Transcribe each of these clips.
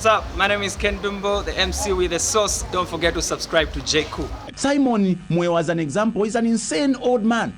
What's up? My name is Ken Dumbo, the MC with the sauce. Don't forget to subscribe to J. Cool. Simon Mwewa, as an example, is an insane old man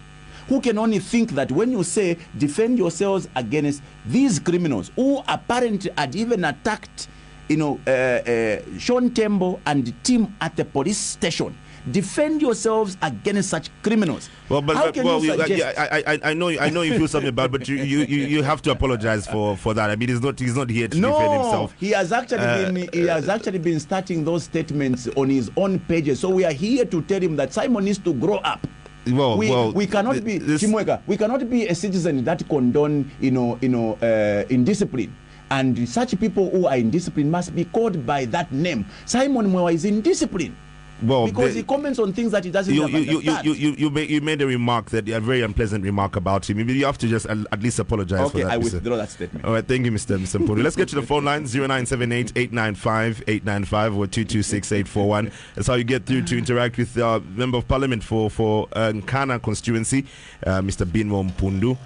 who can only think that when you say defend yourselves against these criminals who apparently had even attacked, Sean Tembo and the team at the police station. Defend yourselves against such criminals. Well, I know you feel something about, but you have to apologize for that. I mean, he's not here to defend himself. He has actually been starting those statements on his own pages. So we are here to tell him that Simon needs to grow up. We cannot be Chimweka. We cannot be a citizen that condone indiscipline. And such people who are indisciplined must be called by that name. Simon Mwewa is indisciplined. Well, because he comments on things that he doesn't understand. You made a remark, a very unpleasant remark about him. Maybe you have to just at least apologize for that. Okay, I withdraw that statement. All right, thank you, Mr. Mpuru. Let's get to the phone line, 0978-895-895 or 226841. That's how you get through to interact with Member of Parliament for Nkana constituency, Mr. Binwell Mpundu.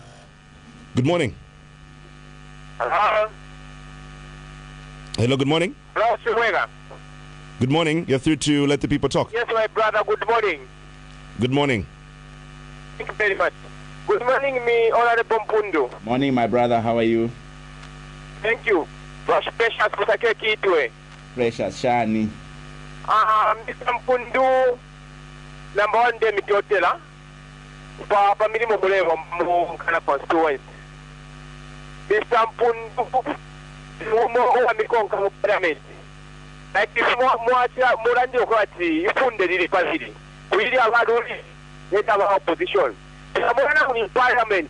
Good morning. Hello. Hello, good morning. Hello, Chimweka. Good morning. You're through to Let the People Talk. Yes, my brother. Good morning. Good morning. Thank you very much. Good morning, me Honorable Mpundu. Morning, my brother. How are you? Thank you. Precious Kusake Kitwe. Precious Shani. Mr. Mpundu, number one day, Mitotela. Papa Minimum Mulevo, Mukana constituency. Mr. Mpundu, Mumo Mikonka Parliament. Like if Murandi Okwati, you put the Ripazidi. We have had only our opposition. Murana in Parliament,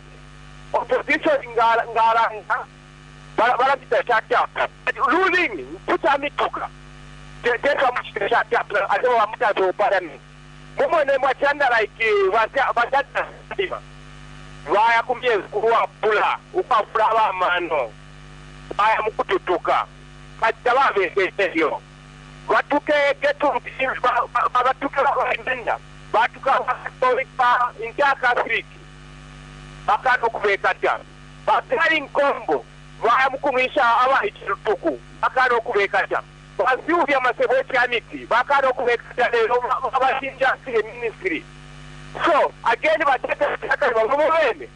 opposition in Garanga, Barabita Shaka, ruling, put a mituka. Take a much to shut up. I don't want to Parliament. Woman named Wachanda like Vajata. Why I come here, Pula, Upa Flower Mano. I am Kutuka. But the love is you. Batuke Batuka Intaka Street. Bakano Kubekata. Bakaring Combo. Wayamukumisha Awa Hituku. Bakano Kubekata. Bazuvia Maseboti Bakano Kubekata Ministry. So again Bataka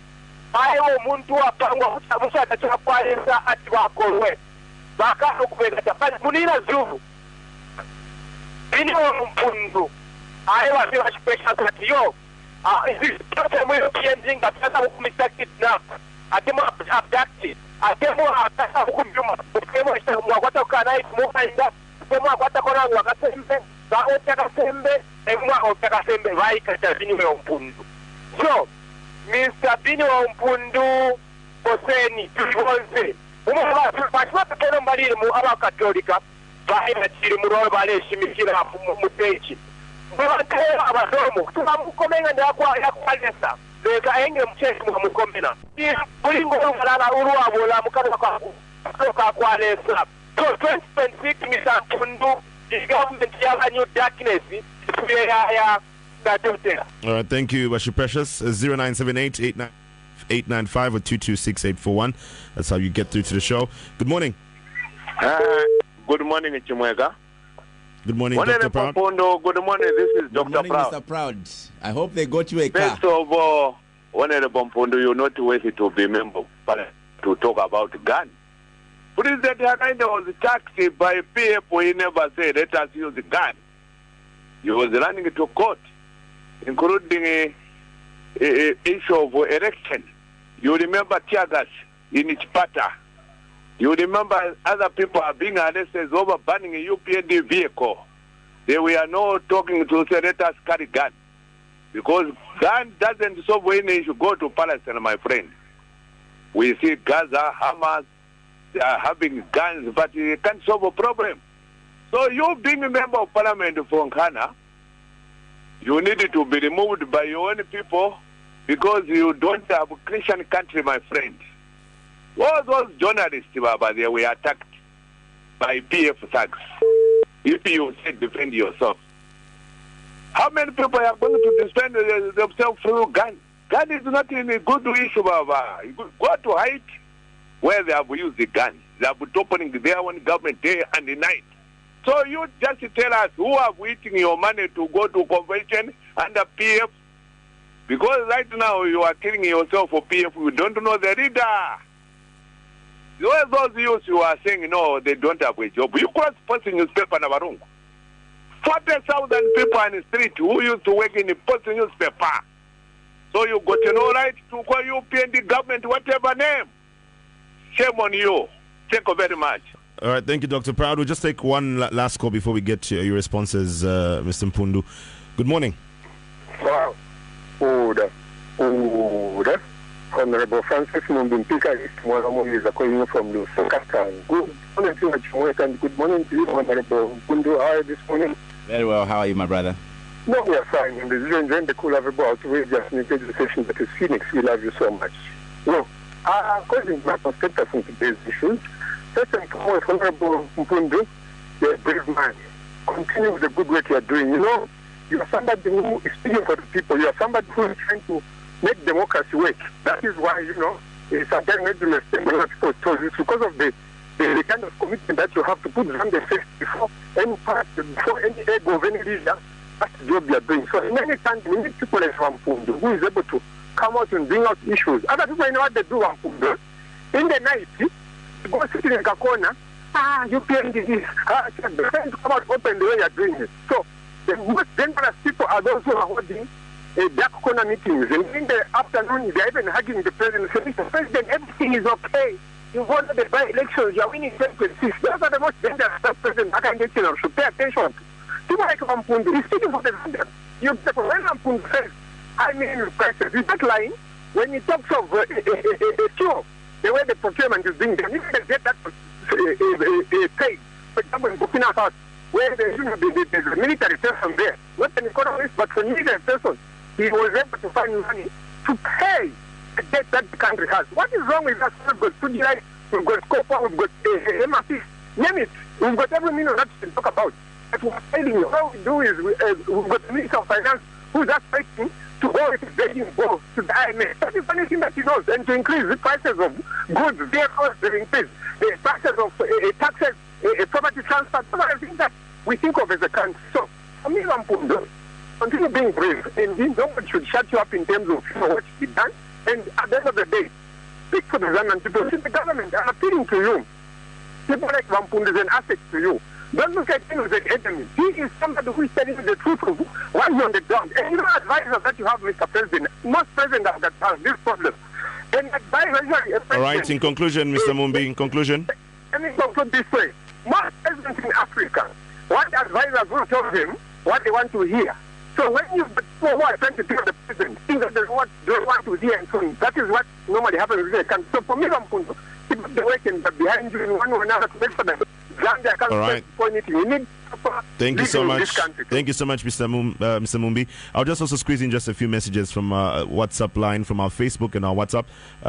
I Muntu Apangwa Musa Chapalesa at Wakolwe. Bakano Kubekata. But Munina Zuvu. Mpundu. I was very special that you. This person will be ending that person who is kidnapped. I dem abducted. I dem So, Mr. Binwell Mpundu Poseni, Catholic. Bahina chiri murowe bale shimikira mutechi. Mwantera abadomo. Tunamukomenga ndakwa yakwalesa. Leka enge mcheshi mukomena. Ulingo ngala uruwa bola mukana kwa kwalesa. So 2026 Mr. Mpundu, the government have a new darkness. All right, thank you, Bashi Precious. 0978-895 or 226841. That's how you get through to the show. Good morning. Good morning, Chimweka. Good morning, Dr. Proud. Good morning, this is Dr. Good morning, Proud. Mr. Proud. I hope they got you a car. First of all, Honorable Mpundu, you're not worthy to be member to talk about gun. President Hakainde was taxed by PF. He never said, let us use the gun. He was running to court, including a issue of election. You remember tear gas in Chipata. You remember other people are being arrested over banning a UPND vehicle. They were not talking to say, let us carry gun. Because gun doesn't solve any issue. Go to Palestine, my friend. We see Gaza, Hamas, they are having guns, but they can't solve a problem. So you being a member of parliament from Ghana, you need to be removed by your own people because you don't have a Christian country, my friend. All those journalists, Baba, they were attacked by PF thugs. If you say defend yourself. How many people are going to defend themselves through gun? Gun is not in a good issue, Baba. You go to hide. where they have used the gun. They have been opening their own government day and night. So you just tell us who have eating your money to go to convention under PF? Because right now you are killing yourself for PF. You don't know the leader. Those youths you are saying, no, they don't have a job. You cross post newspaper na Barungu. 40,000 people on the street who used to work in the post newspaper. So you got no right to call you PND government, whatever name. Shame on you. Thank you very much. All right, thank you, Dr. Proud. We'll just take one last call before we get to your responses, Mr. Mpundu. Good morning. Wow. Honorable Francis Mumbimpika is calling from Lusaka. Good morning to you, and good morning to you, Honorable Mpundu. How are you this morning? Very well. How are you, my brother? No, we are fine. And enjoying the cool of about outrageous new legislation that is Phoenix. We love you so much. No, according to my perspective on today's issues, first and foremost, Honorable Mpundu, you're a brave man. Continue with the good work you're doing. You know, you are somebody who is speaking for the people. You are somebody who is trying to make democracy work. That is why, you know, sometimes made the mistake when people told you. It's because of the kind of commitment that you have to put Zambia first before any part, before any ego of any leader. That's the job you are doing. So in any time, we need people like Mpundu who is able to come out and bring out issues. Other people know what they do, Mpundu. In the night, you go sitting in a corner, you paying this, the friends come out open the way you are doing it. So the most dangerous people are those who are holding dark corner meetings. And in the afternoon, they're even hugging the president. So, Mr. President, everything is okay. You won the by-elections, you're winning 2026. Those are the most dangerous president I can get you should pay attention to. People like Mpundu, he's speaking for the Zambia. You when Mpundu says, I mean, prices, he's not lying. When he talks of sure, the way the procurement is being done, even they get that paid. For example, in Burkina Faso, where there's a military person there, not an economist, but a military person, he was able to find money to pay the debt that the country has. What is wrong with us? We've got Sedition, we've got Copper, we've got MRP, name it. We've got every million that we can talk about. But we're failing. What we do is we've got the Minister of Finance who's just fighting to go with the begging ball to the IMF. That is the only thing that he knows. And to increase the prices of goods, vehicles, they increase the prices of taxes, property transfer. Those are the things that we think of as a country. So, for me, Mpundu, continue being brave. And no one should shut you up in terms of what should be done. And at the end of the day, speak for the Zambian people. See, the government, I'm appealing to you. People like Mpundu is an asset to you. Don't look at him as an enemy. He is somebody who is telling you the truth of what is on the ground. And you know, advisors that you have, Mr. President, most presidents have this problem. And advisors... All right, in conclusion, Mr. Mumbi, in conclusion. Let me conclude this way. Most presidents in Africa, what advisors will tell them what they want to hear. So when you who are trying to tell the president things that they want to hear and so on, that is what normally happens in the country. So for me, Mpundu, people are working behind you in one or another to make sure that Zambia can't right. for anything. We need Thank you so much. Thank you so much, Mr. Mumbi. I'll just also squeeze in just a few messages from our WhatsApp line, from our Facebook and our WhatsApp.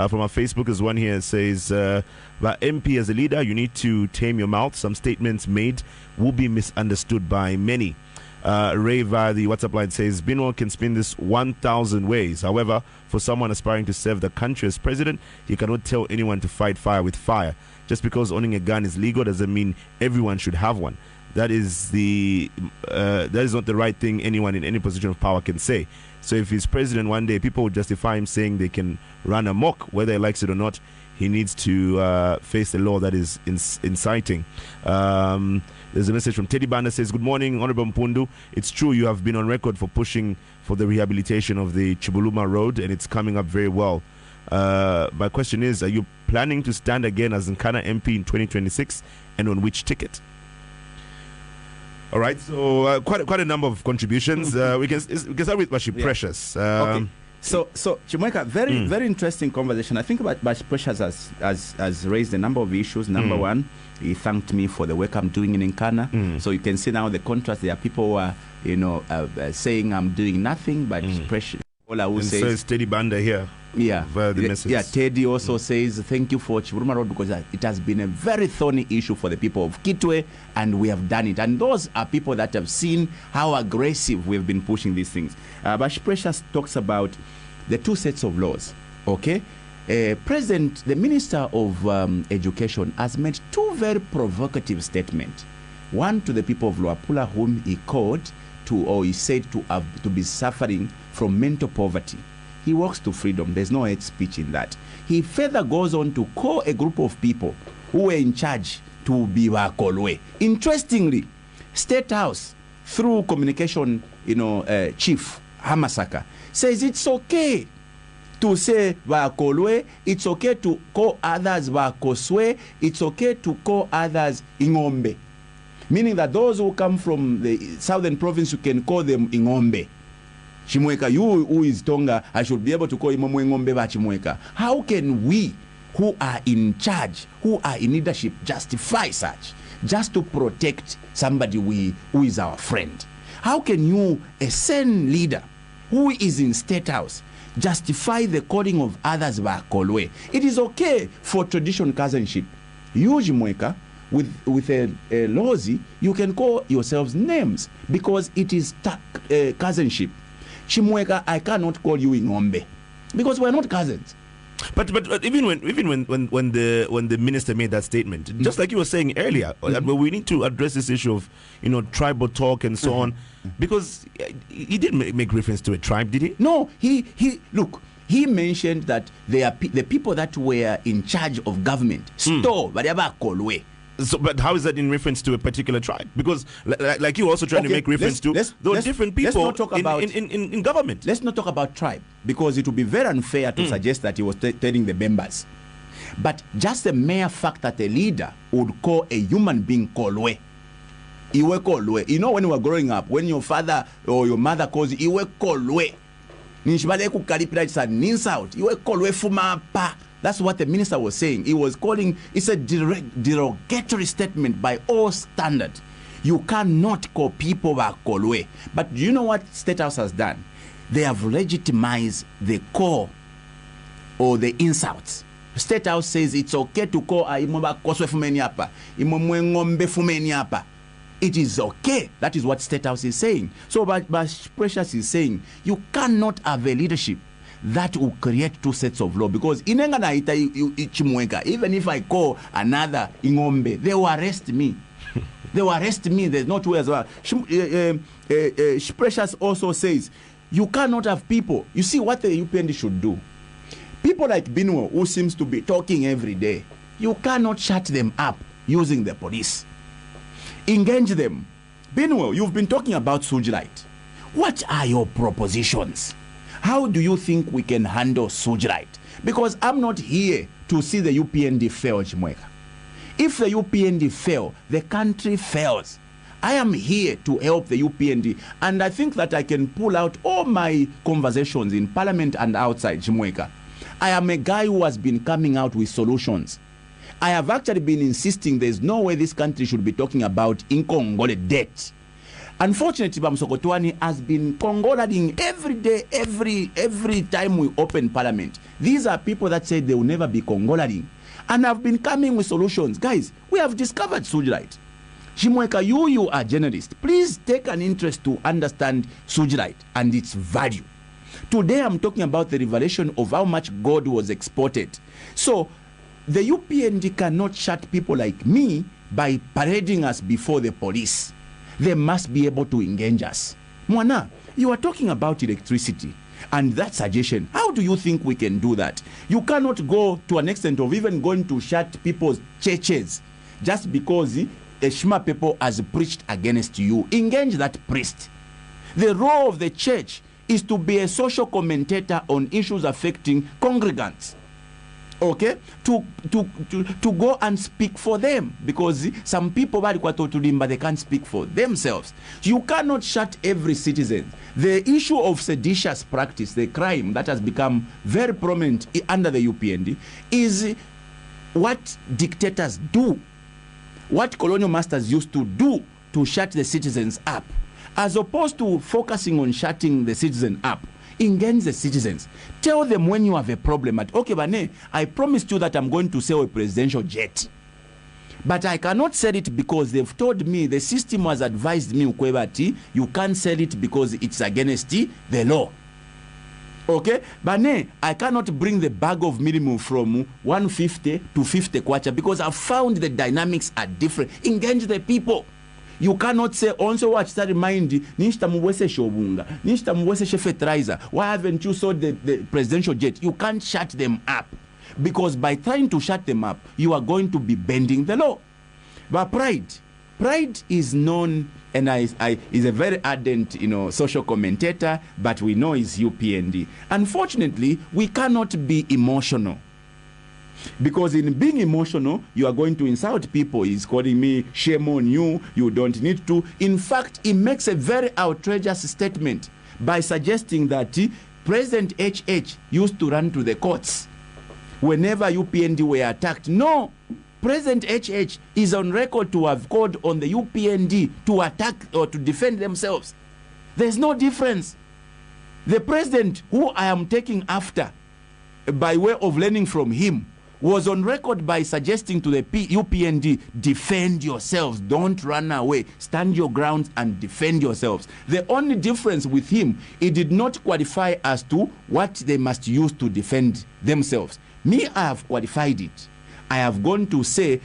From our Facebook is one here. It says, MP as a leader, you need to tame your mouth. Some statements made will be misunderstood by many. Ray via the WhatsApp line says, Binwell can spin this 1,000 ways. However, for someone aspiring to serve the country as president, he cannot tell anyone to fight fire with fire. Just because owning a gun is legal doesn't mean everyone should have one. That is not the right thing anyone in any position of power can say. So if he's president one day, people will justify him saying they can run amok, whether he likes it or not. He needs to face the law that is inciting. There's a message from Teddy Banda says, good morning, Honorable Mpundu. It's true you have been on record for pushing for the rehabilitation of the Chibuluma Road, and it's coming up very well. My question is, are you planning to stand again as Nkana MP in 2026, and on which ticket? All right, so quite a number of contributions. We can start with Bashi Precious. Okay. So Chimoika, very interesting conversation. I think about Bashi Precious has raised a number of issues. Number one, he thanked me for the work I'm doing in Nkana. So you can see now the contrast. There are people who are saying I'm doing nothing, but Precious. All I will say is Teddy Banda here. Yeah, via the message. Yeah. Teddy also says thank you for Chibuluma Road because it has been a very thorny issue for the people of Kitwe, and we have done it. And those are people that have seen how aggressive we've been pushing these things. Bash Precious talks about the two sets of laws. Okay, the Minister of Education has made two very provocative statements. One to the people of Luapula, whom he called to, or he said to be suffering from mental poverty. He walks to freedom. There's no hate speech in that. He further goes on to call a group of people who were in charge to be Wakolwe. Interestingly, State House, through communication, Chief Hamasaka, says it's okay to say Wakolwe, it's okay to call others Wakoswe, it's okay to call others Ingombe. Meaning that those who come from the southern province, you can call them Ingombe. Chimweka, you who is Tonga, I should be able to call Imamwe Ngombe ba Chimweka. How can we, who are in charge, who are in leadership, justify such? Just to protect somebody who is our friend. How can you, a sane leader who is in State House, justify the calling of others by Kolwe? It is okay for tradition cousinship. You, Chimweka, with a Lozi, you can call yourselves names because it is cousinship. Chimweka, I cannot call you Ingombe because we're not cousins. But even when the minister made that statement, just like you were saying earlier, we need to address this issue of tribal talk and so on, because he didn't make reference to a tribe, did he? No, he look. He mentioned that the people that were in charge of government store whatever Kolwe. So, but how is that in reference to a particular tribe? Because, like you also trying to make reference to those different people in government. Let's not talk about tribe, because it would be very unfair to suggest that he was telling the members. But just the mere fact that a leader would call a human being Kolwe. Iwe Kolwe. You know, when you were growing up, when your father or your mother calls you Iwe Kolwe, Ninshibale kukalipira, it's an insult. Iwe Kolwe fuma pa. That's what the minister was saying. He was calling, it's a derogatory statement by all standards. You cannot call people Wakolwe. But do you know what State House has done? They have legitimized the call or the insults. State House says it's okay to call Imoba Koswe Fumeniapa, Imomwengombe Fumeniapa. It is okay. That is what State House is saying. So, but Precious is saying, you cannot have a leadership that will create two sets of law, because inenga na ita Chimweka, even if I call another Ingombe, they will arrest me. They will arrest me. There's no two as well. Precious also says you cannot have people. You see what the UPND should do. People like Binwell, who seems to be talking every day, you cannot shut them up using the police. Engage them. Binwell, you've been talking about Sujlight. What are your propositions? How do you think we can handle Sujlight? Because I'm not here to see the UPND fail, Chimweka. If the UPND fail, the country fails. I am here to help the UPND, and I think that I can pull out all my conversations in Parliament and outside, Chimweka. I am a guy who has been coming out with solutions. I have actually been insisting there's no way this country should be talking about Nkongole debt. Unfortunately, Bamsokotwani has been congolading every day, every time we open Parliament. These are people that say they will never be congolading, and have been coming with solutions. Guys, we have discovered Sujlight. Chimweka, you are journalist. Please take an interest to understand Sujlight and its value. Today, I'm talking about the revelation of how much gold was exported. So, the UPND cannot shut people like me by parading us before the police. They must be able to engage us. Mwana, you are talking about electricity and that suggestion. How do you think we can do that? You cannot go to an extent of even going to shut people's churches just because a Shema people has preached against you. Engage that priest. The role of the church is to be a social commentator on issues affecting congregants. Okay, to go and speak for them, because some people but they can't speak for themselves. You cannot shut every citizen. The issue of seditious practice, the crime that has become very prominent under the UPND, is what dictators do, what colonial masters used to do to shut the citizens up, as opposed to focusing on shutting the citizen up. Engage the citizens. Tell them when you have a problem. Okay, Bane, I promised you that I'm going to sell a presidential jet, but I cannot sell it because they've told me, the system has advised me, you can't sell it because it's against the law. Okay, but I cannot bring the bag of minimum from 150 to 50 kwacha because I've found the dynamics are different. Engage the people. You cannot say also watch that mind nishta muwese shobunga, nishta muwese fertilizer. Why haven't you sold the presidential jet? You can't shut them up because by trying to shut them up, you are going to be bending the law. But pride is known, and is a very ardent, social commentator, but we know he's UPND. Unfortunately, we cannot be emotional. Because in being emotional, you are going to insult people. He's calling me, shame on you, you don't need to. In fact, he makes a very outrageous statement by suggesting that President HH used to run to the courts whenever UPND were attacked. No. President HH is on record to have called on the UPND to attack or to defend themselves. There's no difference. The president who I am taking after, by way of learning from him, was on record by suggesting to the UPND, defend yourselves, don't run away, stand your ground and defend yourselves. The only difference with him, he did not qualify as to what they must use to defend themselves. Me, I have qualified it. I have gone to say,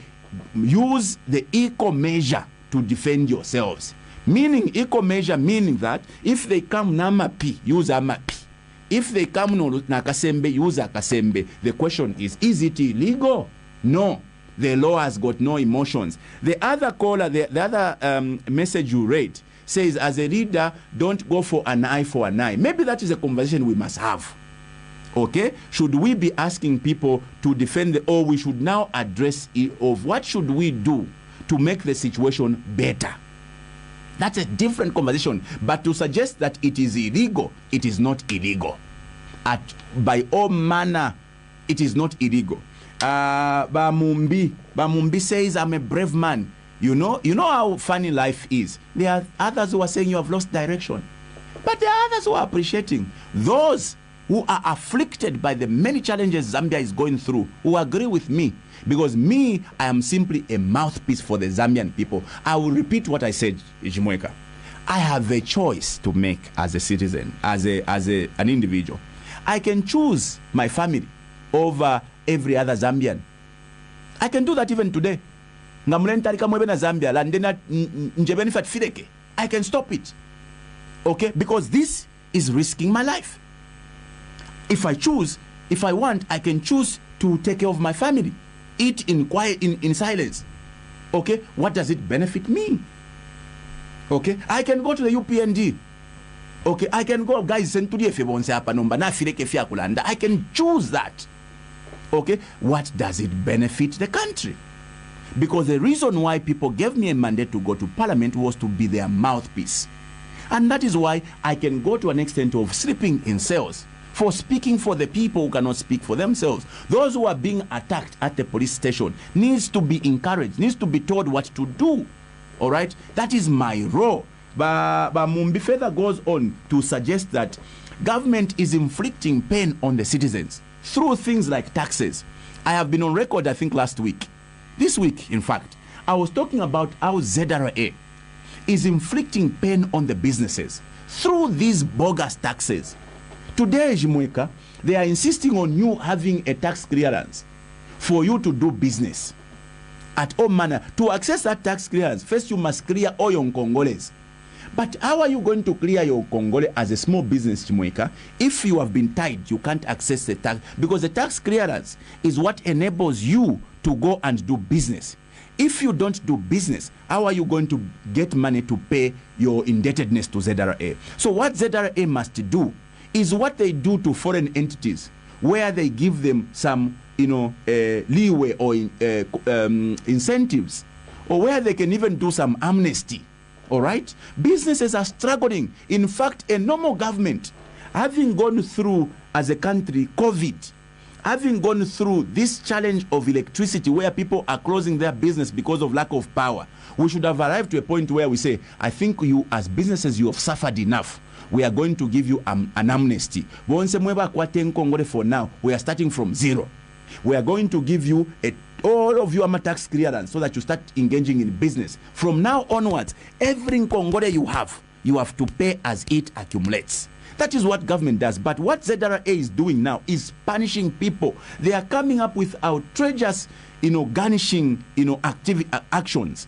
use the equal measure to defend yourselves. Meaning, equal measure meaning that if they come namapi, use amapi. If they come nakasembe, use akasembe. The question is it illegal? No. The law has got no emotions. The other caller, the other message you read says, as a leader, don't go for an eye for an eye. Maybe that is a conversation we must have. Okay, should we be asking people to defend or we should now address it of what should we do to make the situation better? That's a different conversation. But to suggest that it is illegal, it is not illegal. By all manner, it is not illegal. Bamumbi says, I'm a brave man. You know how funny life is. There are others who are saying you have lost direction. But there are others who are appreciating. Those who are afflicted by the many challenges Zambia is going through, who agree with me. Because me, I am simply a mouthpiece for the Zambian people. I will repeat what I said, Ijimweka. I have a choice to make as a citizen, as an individual. I can choose my family over every other Zambian. I can do that even today. I can stop it. Okay? Because this is risking my life. If I choose, if I want, I can choose to take care of my family. Eat in quiet, in silence. Okay? What does it benefit me? Okay? I can go to the UPND. Okay? I can go, guys, I can choose that. Okay? What does it benefit the country? Because the reason why people gave me a mandate to go to parliament was to be their mouthpiece. And that is why I can go to an extent of sleeping in cells, for speaking for the people who cannot speak for themselves. Those who are being attacked at the police station needs to be encouraged, needs to be told what to do. All right? That is my role. But Mumbi further goes on to suggest that government is inflicting pain on the citizens through things like taxes. I have been on record, I think, this week, in fact, I was talking about how ZRA is inflicting pain on the businesses through these bogus taxes. Today, Jimweka, they are insisting on you having a tax clearance for you to do business at all manner. To access that tax clearance, first you must clear all your Congolese. But how are you going to clear your Congole as a small business, Jimweka, if you have been tied, you can't access the tax? Because the tax clearance is what enables you to go and do business. If you don't do business, how are you going to get money to pay your indebtedness to ZRA? So what ZRA must do is what they do to foreign entities, where they give them some, leeway or incentives, or where they can even do some amnesty. All right? Businesses are struggling. In fact, a normal government, having gone through as a country COVID, having gone through this challenge of electricity where people are closing their business because of lack of power, we should have arrived to a point where we say, I think you as businesses, you have suffered enough. We are going to give you an amnesty. For now, we are starting from zero. We are going to give you all of your tax clearance so that you start engaging in business. From now onwards, every Congole you have to pay as it accumulates. That is what government does. But what ZRA is doing now is punishing people. They are coming up with outrageous, garnishing, actions.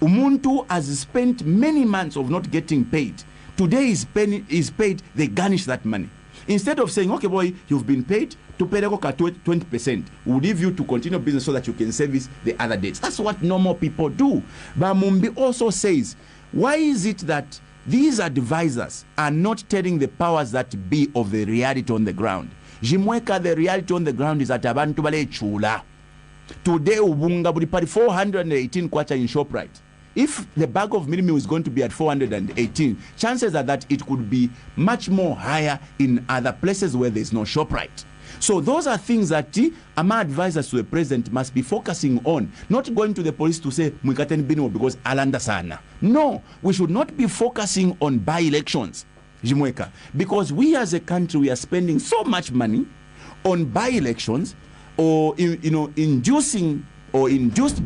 Umuntu has spent many months of not getting paid. Today is paid, they garnish that money. Instead of saying, okay, boy, you've been paid, to pay 20%, we'll leave you to continue business so that you can service the other debts. That's what normal people do. But Mumbi also says, why is it that these advisors are not telling the powers that be of the reality on the ground? Jimweka, the reality on the ground is that abantu bale chula. Today, ubunga buri pari 418 kwacha in ShopRite. If the bag of minimum is going to be at 418, chances are that it could be much more higher in other places where there's no ShopRite. So those are things that AMA advisors to the president must be focusing on, not going to the police to say Mwikateni Binwell because alanda sana. No, we should not be focusing on by-elections, Jimweka, because we as a country, we are spending so much money on by-elections or induced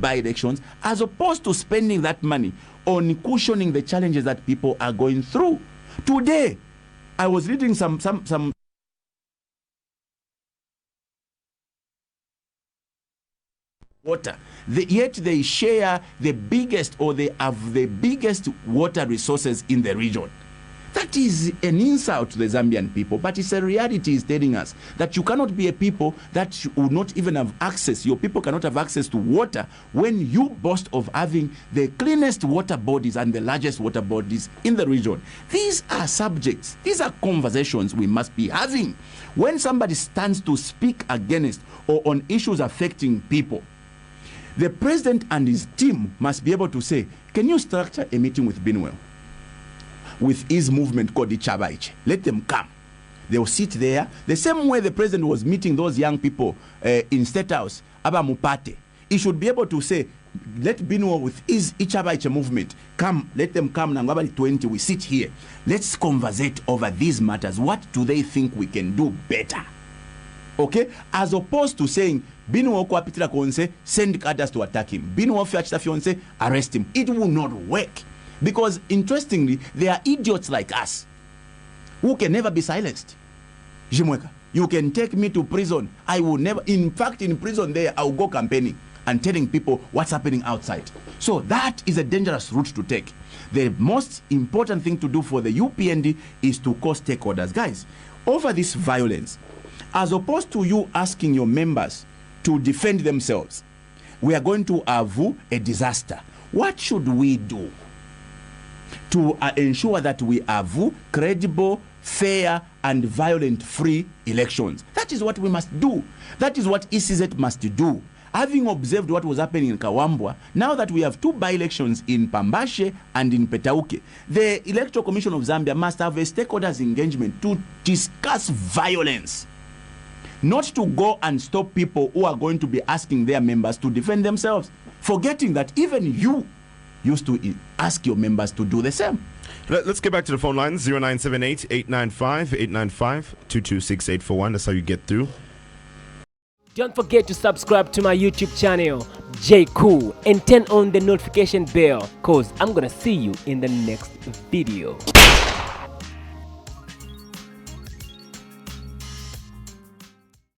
by-elections, as opposed to spending that money on cushioning the challenges that people are going through. Today, I was reading some water. Yet they share the biggest, or they have the biggest water resources in the region. That is an insult to the Zambian people, but it's a reality. Is telling us that you cannot be a people that will not even have access. Your people cannot have access to water when you boast of having the cleanest water bodies and the largest water bodies in the region. These are subjects. These are conversations we must be having. When somebody stands to speak against or on issues affecting people, the president and his team must be able to say, can you structure a meeting with Binwell, with his movement called the Chabaiche? Let them come. They'll sit there. The same way the president was meeting those young people in State House, Aba Mupate. He should be able to say, let Binwell with his Chabaiche movement come, let them come, Nangabali 20, we sit here. Let's conversate over these matters. What do they think we can do better? Okay? As opposed to saying, Binwell kwa pitira konse, send others to attack him. Binwell fiachita fionse, arrest him. It will not work. Because interestingly, there are idiots like us who can never be silenced. Jimweka, you can take me to prison. I will never, in fact, in prison there, I will go campaigning and telling people what's happening outside. So that is a dangerous route to take. The most important thing to do for the UPND is to call stakeholders. Guys, over this violence, as opposed to you asking your members to defend themselves, we are going to have a disaster. What should we do to ensure that we have credible, fair, and violent-free elections? That is what we must do. That is what ECZ must do. Having observed what was happening in Kawambwa, now that we have two by-elections in Pambashe and in Petauke, the Electoral Commission of Zambia must have a stakeholders engagement to discuss violence, not to go and stop people who are going to be asking their members to defend themselves, forgetting that even you used to ask your members to do the same. Let's get back to the phone lines. 0978-895-895-226-841. That's how you get through. Don't forget to subscribe to my YouTube channel, J Cool, and turn on the notification bell, cause I'm gonna see you in the next video.